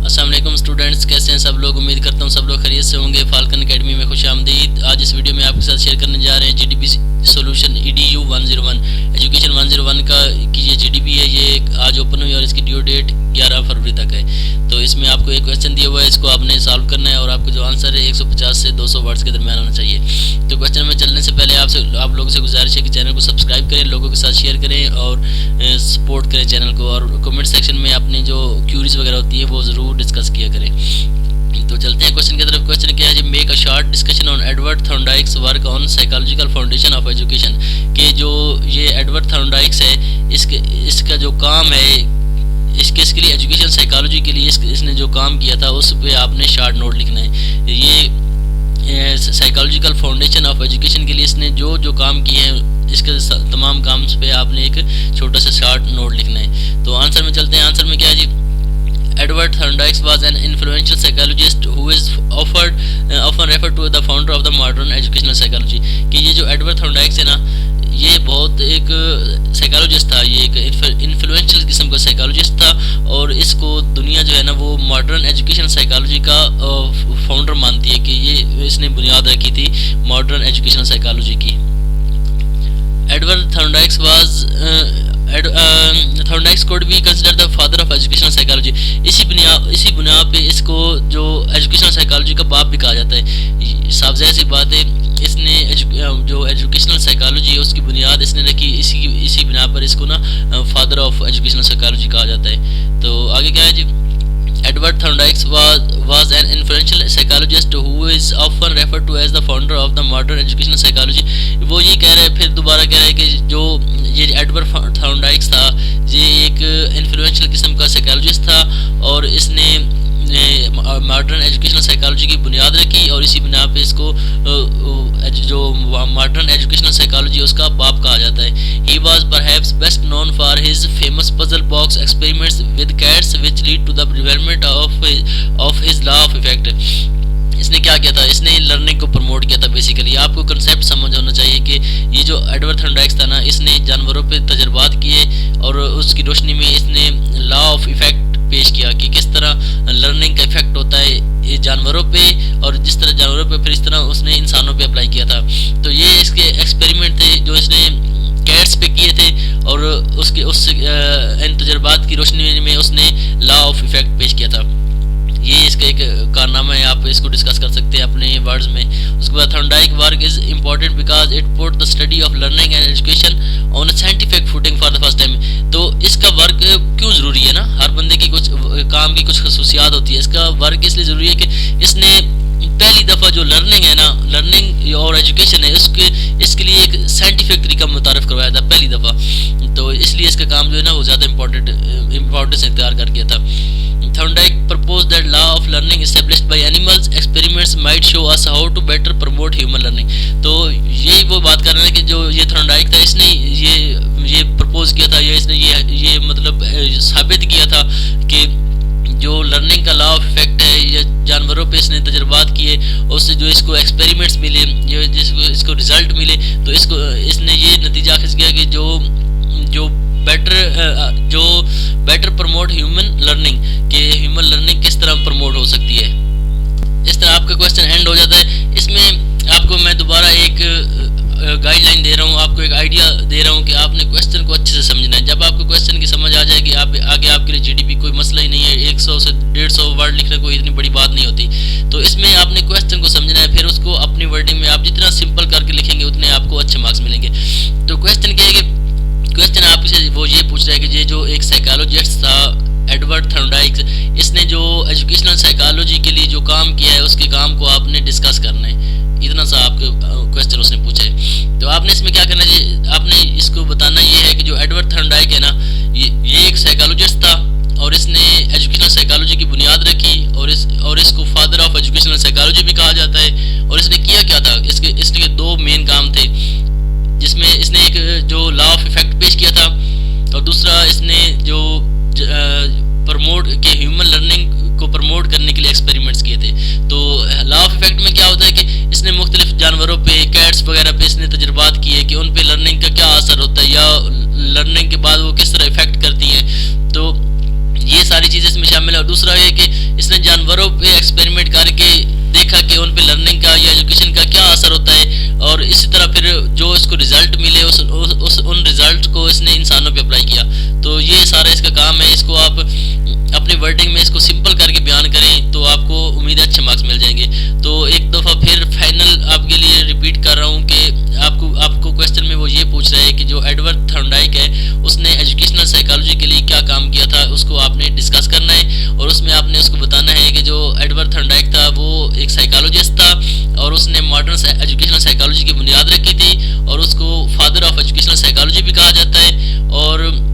अस्सलाम वालेकुम स्टूडेंट्स, कैसे हैं सब लोग। उम्मीद करता हूँ सब लोग खैरियत से होंगे। फाल्कन एकेडमी में खुश आमदीद। आज इस वीडियो में आपके साथ शेयर करने जा रहे हैं जीडीपी सॉल्यूशन EDU 101 एजुकेशन 101 का की ये जीडीपी है, ये आज ओपन हुई और इसकी ड्यू डेट 11 फरवरी तक है। तो इसमें आपको एक क्वेश्चन दिया हुआ है, इसको आपने सॉल्व करना है और आपको जो आंसर है 150 से 200 वर्ड्स के दरमियान होना चाहिए। तो क्वेश्चन में चलने से पहले आप लोगों से गुजारिश है कि चैनल को सब्सक्राइब करें, लोगों के साथ शेयर करें और सपोर्ट करें चैनल को, और कमेंट सेक्शन में अपनी जो क्यूरीज वगैरह होती है वो ज़रूर डिस्कस किया करें। तो चलते हैं क्वेश्चन की तरफ। क्वेश्चन क्या है जी, make a short discussion on Edward Thorndike's work on psychological foundation of education. कि जो ये एडवर्ड थॉर्नडाइक्स है, इसका जो काम है, इसके लिए एजुकेशन साइकोलॉजी के लिए इसने जो काम किया था उस पर आपने शॉर्ट नोट लिखना है। ये साइकोलॉजिकल फाउंडेशन ऑफ एजुकेशन के लिए इसने जो काम किए हैं, इसके तमाम काम पे आपने एक छोटा सा शॉर्ट नोट लिखना है। तो आंसर में चलते हैं। आंसर में क्या है जी, Edward Thorndike was an influential psychologist who is often referred to the founder of the modern educational psychology। कि ये जो एडवर्ड थॉर्नडाइक है ना, ये बहुत एक साइकोलॉजिस्ट था, ये एक इन्फ्लुएंशियल किस्म का साइकोलॉजिस्ट था और इसको दुनिया जो है ना वो मॉडर्न एजुकेशन साइकोलॉजी का फाउंडर मानती है। कि ये इसने बुनियाद रखी थी मॉडर्न एजुकेशन साइकोलॉजी की। Edward Thorndike Thorndike could be considered the father of educational psychology। इसी बुनियाद पे इसको जो एजुकेशनल साइकोलॉजी का बाप भी कहा जाता है। साफ ज़ाहिर सी बात है, इसने जो एजुकेशनल साइकोलॉजी है उसकी बुनियाद इसने रखी, इसी बिना पर इसको ना फादर ऑफ एजुकेशनल साइकोलॉजी कहा जाता है। तो आगे क्या है जी, Edward Thorndike was an influential psychologist who is often referred to as the founder of the modern educational psychology। वो ये कह रहे हैं, फिर दोबारा कह रहे हैं कि जो ये एडवर्ड थॉर्नडाइक था, ये एक इन्फ्लुएंशियल किस्म का साइकोलॉजिस्ट था और इसने मॉडर्न एजुकेशनल साइकोलॉजी की बुनियाद रखी और इसी बिना पे इसको जो मॉडर्न एजुकेशनल साइकोलॉजी उसका बाप कहा जाता है। He was perhaps best known for his famous puzzle box experiments with cats which lead to the development of his law of effect. इसने क्या किया था, इसने लर्निंग को प्रमोट किया था। बेसिकली आपको कंसेप्ट समझ होना चाहिए कि ये जो एडवर्ड थॉर्नडाइक था ना, इसने जानवरों पे तजर्बात किए और उसकी रोशनी में इसने लॉ ऑफ इफेक्ट पेश किया कि किस तरह लर्निंग का इफेक्ट होता है ये जानवरों पे, और जिस तरह जानवरों पे फिर इस तरह उसने इंसानों पे अप्लाई किया था। तो ये इसके एक्सपेरिमेंट थे जो इसने कैट्स पे किए थे और इन तजर्बात की रोशनी में उसने लॉ ऑफ इफेक्ट पेश किया था। ये इसका एक कारनामा है, आप इसको डिस्कस कर सकते हैं अपने वर्ड्स में। उसके बाद Thorndike work is important because it put the study of learning and education on a scientific footing for the first time. तो इसका वर्क क्यों ज़रूरी है ना, हर बंदे की कुछ काम की कुछ खसूसियात होती है। इसका वर्क इसलिए ज़रूरी है कि इसने पहली दफ़ा जो लर्निंग है ना, लर्निंग और एजुकेशन है, इसके लिए एक साइंटिफिक तरीका मुतारफ़ करवाया था पहली दफ़ा। तो इसलिए इसका काम जो है ना वो ज़्यादा इम्पोर्टेंस इख्तियार कर गया था। Thorndike proposed that law of learning established by animals experiments might show us how to better promote human learning। तो यही वो बात कर रहे हैं कि जो ये थॉर्नडाइक था, इसने ये प्रपोज किया था, या इसने ये मतलब साबित किया था कि जो लर्निंग का लॉ ऑफ इफेक्ट है, या जानवरों पे इसने तजर्बात किए, उससे जो इसको एक्सपेरिमेंट्स मिले, इसको रिजल्ट मिले, तो इसने ये नतीजा अखज़ किया कि जो बेटर प्रमोट ह्यूमन लर्निंग, कि ह्यूमन लर्निंग किस तरह प्रमोट हो सकती है। इस तरह आपका क्वेश्चन एंड हो जाता है। इसमें आपको मैं दोबारा एक गाइडलाइन दे रहा हूँ, आपको एक आइडिया दे रहा हूँ कि आपने क्वेश्चन को अच्छे से समझना है। जब आपको क्वेश्चन की समझ आ जाएगी, आगे आपके लिए जीडीपी कोई मसला ही नहीं है। 100 से 150 वर्ड लिखना कोई इतनी बड़ी बात नहीं होती। तो इसमें आपने क्वेश्चन को समझना है, फिर उसको अपनी वर्डिंग में आप जितना सिंपल करके लिखेंगे उतने आपको अच्छे मार्क्स मिलेंगे। तो क्वेश्चन क्या है कि क्वेश्चन आपसे वो ये पूछ रहा है कि ये जो एक साइकोलॉजिस्ट था एडवर्ड थॉर्नडाइक, इसने जो एजुकेशनल साइकोलॉजी के लिए जो काम किया है उसके काम को आपने डिस्कस करना है। इतना सा आपको क्वेश्चन उसने पूछा है। तो आपने इसमें क्या करना है, आपने इसको बताना ये है कि जो एडवर्ड थॉर्नडाइक है ना, ये एक साइकोलॉजिस्ट था और इसने एजुकेशनल साइकोलॉजी की बुनियाद रखी और इसको फादर ऑफ एजुकेशनल साइकोलॉजी भी कहा जाता है। और इसने किया क्या था, इसके दो मेन काम थे, जिसमें इसने एक जो लॉ ऑफ इफेक्ट पेश किया था और दूसरा इसने जो प्रमोट के ह्यूमन लर्निंग को प्रमोट करने के लिए एक्सपेरिमेंट्स किए थे। तो लॉ ऑफ इफेक्ट में क्या होता है कि इसने मुख्तलिफ जानवरों पे, कैट्स वगैरह पे इसने तजर्बात किए कि उन पे लर्निंग का क्या असर होता है या लर्निंग के बाद वो किस तरह इफेक्ट करती हैं। तो ये सारी चीज़ें इसमें शामिल है। और दूसरा ये कि जानवरों पे एक्सपेरिमेंट करके देखा कि उन पे लर्निंग का या एजुकेशन का क्या असर होता है, और इसी तरह फिर जो इसको रिजल्ट मिले उन रिजल्ट को इसने इंसानों पे अप्लाई किया। तो ये सारा इसका काम है। इसको आप अपने वर्डिंग में इसको सिंपल करके बयान करें तो आपको उम्मीद है अच्छे मार्क्स मिल जाएंगे। तो एक दफ़ा फिर फाइनल आपके लिए रिपीट कर रहा हूँ कि आपको क्वेश्चन में वो ये पूछ रहा है कि जो एडवर्ड थॉर्नडाइक है उसने एजुकेशनल साइकोलॉजी के लिए क्या काम किया था, उसको आपने डिस्कस करना है। और उसमें आपने उसको बताना है कि जो एडवर्ड थॉर्नडाइक था वो एक साइकोलॉजिस्ट था और उसने मॉडर्न एजुकेशनल साइकोलॉजी की बुनियाद रखी थी, और उसको फादर ऑफ एजुकेशनल साइकोलॉजी भी कहा जाता है। और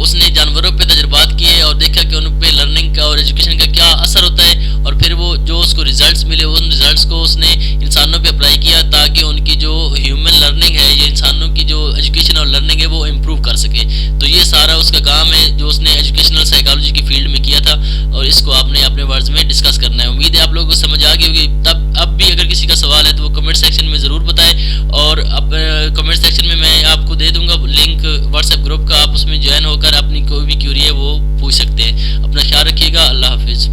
उसने जानवरों पे तजुर्बात किए और देखा कि उन पे लर्निंग का और एजुकेशन का क्या असर होता है, और फिर वो जो उसको रिजल्ट्स मिले उन रिजल्ट्स को उसने इंसानों पे अप्लाई किया ताकि उनकी जो ह्यूमन लर्निंग है या इंसानों की जो एजुकेशन और लर्निंग है वो इम्प्रूव कर सके। तो ये सारा उसका काम है जो उसने एजुकेशनल साइकोलॉजी की फील्ड में किया था, और इसको आपने अपने वर्ड्स में डिस्कस करना है। उम्मीद है आप लोगों को समझ आ गई होगी। तब अब भी अगर किसी का सवाल है तो वो कमेंट सेक्शन में ज़रूर बताएं, और अब कमेंट सेक्शन में मैं आपको दे दूंगा लिंक व्हाट्सएप ग्रुप का, आप उसमें ज्वाइन होकर अपनी कोई भी क्यूरी है वो पूछ सकते हैं। अपना ख्याल रखिएगा। अल्लाह हाफिज़।